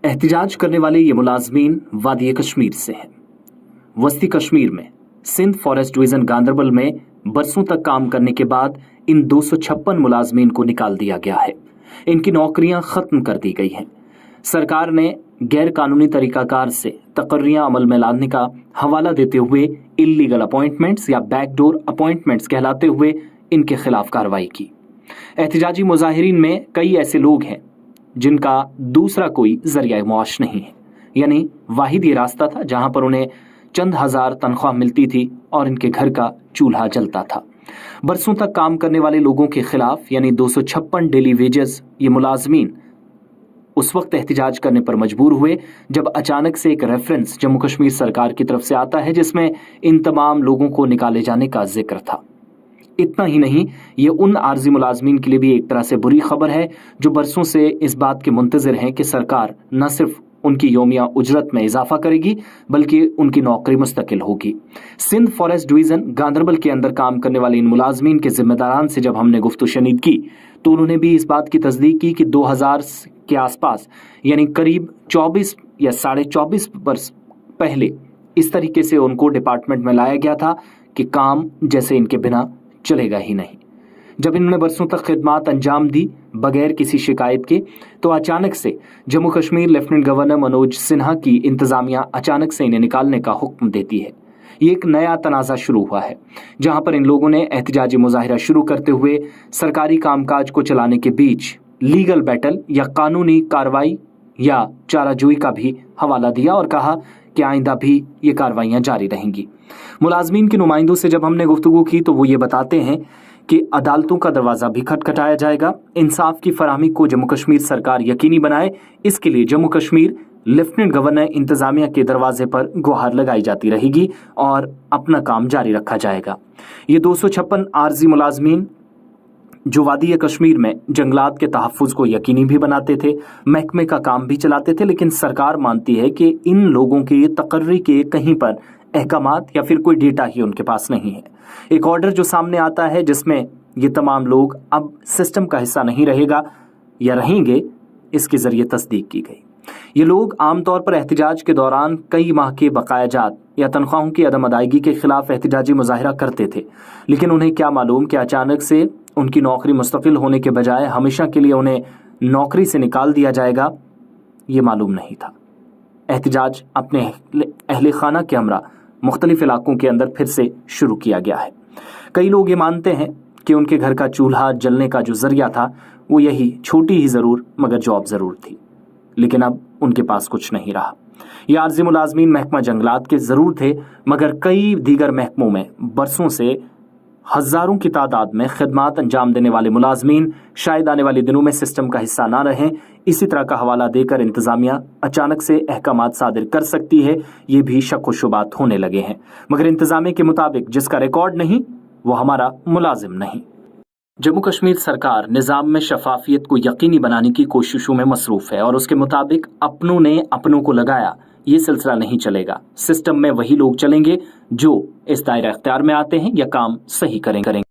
एहतिजाज करने वाले ये मुलाजमीन वादी कश्मीर से हैं। वस्ती कश्मीर में सिंध फॉरेस्ट डिवीजन गांदरबल में बरसों तक काम करने के बाद इन 256 मुलाजमीन को निकाल दिया गया है। इनकी नौकरियां खत्म कर दी गई हैं। सरकार ने गैर कानूनी तरीकाकार से तकर्रियां अमल में लाने का हवाला देते हुए इल्लीगल अपॉइंटमेंट्स या बैकडोर अपॉइंटमेंट्स कहलाते हुए इनके खिलाफ कार्रवाई की। एहतिजाजी मुजाहिरीन में कई ऐसे लोग हैं जिनका दूसरा कोई जरिया मुआश नहीं है, यानी वाहिद ये रास्ता था जहां पर उन्हें चंद हजार तनख्वाह मिलती थी और इनके घर का चूल्हा जलता था। बरसों तक काम करने वाले लोगों के खिलाफ यानी 256 डेली वेजेस ये मुलाजमीन उस वक्त एहतिजाज करने पर मजबूर हुए जब अचानक से एक रेफरेंस जम्मू कश्मीर सरकार की तरफ से आता है जिसमें इन तमाम लोगों को निकाले जाने का जिक्र था। इतना ही नहीं, ये उन आर्जी मुलाजमीन के लिए भी एक तरह से बुरी खबर है जो बरसों से इस बात के मुंतजिर हैं कि सरकार न सिर्फ उनकी योमिया उजरत में इजाफा करेगी बल्कि उनकी नौकरी मुस्तकिल होगी। सिंध फॉरेस्ट डिवीजन गांदरबल के अंदर काम करने वाले इन मुलाजमीन के जिम्मेदारान से जब हमने गुफ्तगू शनीद की तो उन्होंने भी इस बात की तस्दीक की कि 2000 के आसपास यानी करीब 24 या 24.5 वर्ष पहले इस तरीके से उनको डिपार्टमेंट में लाया गया था कि काम जैसे इनके बिना चलेगा ही नहीं। जब इन्होंने बरसों तक खिदमात अंजाम दी बगैर किसी शिकायत के तो अचानक से जम्मू कश्मीर लेफ्टिनेंट गवर्नर मनोज सिन्हा की इंतजामिया अचानक से इन्हें निकालने का हुक्म देती है। ये एक नया तनाज़ा शुरू हुआ है जहां पर इन लोगों ने एहतिजाजी मुजाहिरा शुरू करते हुए सरकारी कामकाज को चलाने के बीच लीगल बैटल या कानूनी कार्रवाई या चाराजोई का भी हवाला दिया और कहा कि आइंदा भी ये कार्रवाइयां जारी रहेंगी। मुलाजमीन के नुमाइंदों से जब हमने गुफ्तगू की तो वो ये बताते हैं कि अदालतों का दरवाज़ा भी खटखटाया जाएगा। इंसाफ की फराहमी को जम्मू कश्मीर सरकार यकीनी बनाए, इसके लिए जम्मू कश्मीर लेफ्टिनेंट गवर्नर इंतजामिया के दरवाजे पर गुहार लगाई जाती रहेगी और अपना काम जारी रखा जाएगा। ये 256 आर्जी मुलाजमीन जो वादी कश्मीर में जंगलात के तहफ़्फ़ुज़ को यकीनी भी बनाते थे, महकमे का काम भी चलाते थे, लेकिन सरकार मानती है कि इन लोगों के तकर्री के कहीं पर अहकामात या फिर कोई डेटा ही उनके पास नहीं है। एक ऑर्डर जो सामने आता है जिसमें ये तमाम लोग अब सिस्टम का हिस्सा नहीं रहेगा या रहेंगे, इसके जरिए तस्दीक की गई। ये लोग आमतौर पर एहतिजाज के दौरान कई माह के बकायाजात या तनख्वाहों की अदम अदायगी के खिलाफ एहतिजाजी मुजाहिरा करते थे, लेकिन उन्हें क्या मालूम कि अचानक से उनकी नौकरी मुस्तकिल होने के बजाय हमेशा के लिए उन्हें नौकरी से निकाल दिया जाएगा, ये मालूम नहीं था। एहतिजाज अपने अहले खाना के हमरा मुख्तलिफ इलाकों के अंदर फिर से शुरू किया गया है। कई लोग ये मानते हैं कि उनके घर का चूल्हा जलने का जो जरिया था वो यही छोटी ही ज़रूर मगर जॉब ज़रूर थी, लेकिन अब उनके पास कुछ नहीं रहा। ये आर्जी मुलाजमीन महकमा जंगलात के ज़रूर थे मगर कई दीगर महकमों में बरसों से हज़ारों की तादाद में खिदमात अंजाम देने वाले मुलाजमीन शायद आने वाले दिनों में सिस्टम का हिस्सा ना रहें। इसी तरह का हवाला देकर इंतज़ामिया अचानक से अहकामात सादिर कर सकती है, ये भी शक व शुबात होने लगे हैं। मगर इंतज़ामिया के मुताबिक जिसका रिकॉर्ड नहीं वो हमारा मुलाजिम नहीं। जम्मू कश्मीर सरकार निज़ाम में शफाफियत को यकीनी बनाने की कोशिशों में मसरूफ़ है और उसके मुताबिक अपनों ने अपनों को लगाया ये सिलसिला नहीं चलेगा। सिस्टम में वही लोग चलेंगे जो इस दायरा इख्तियार में आते हैं या काम सही करेंगे।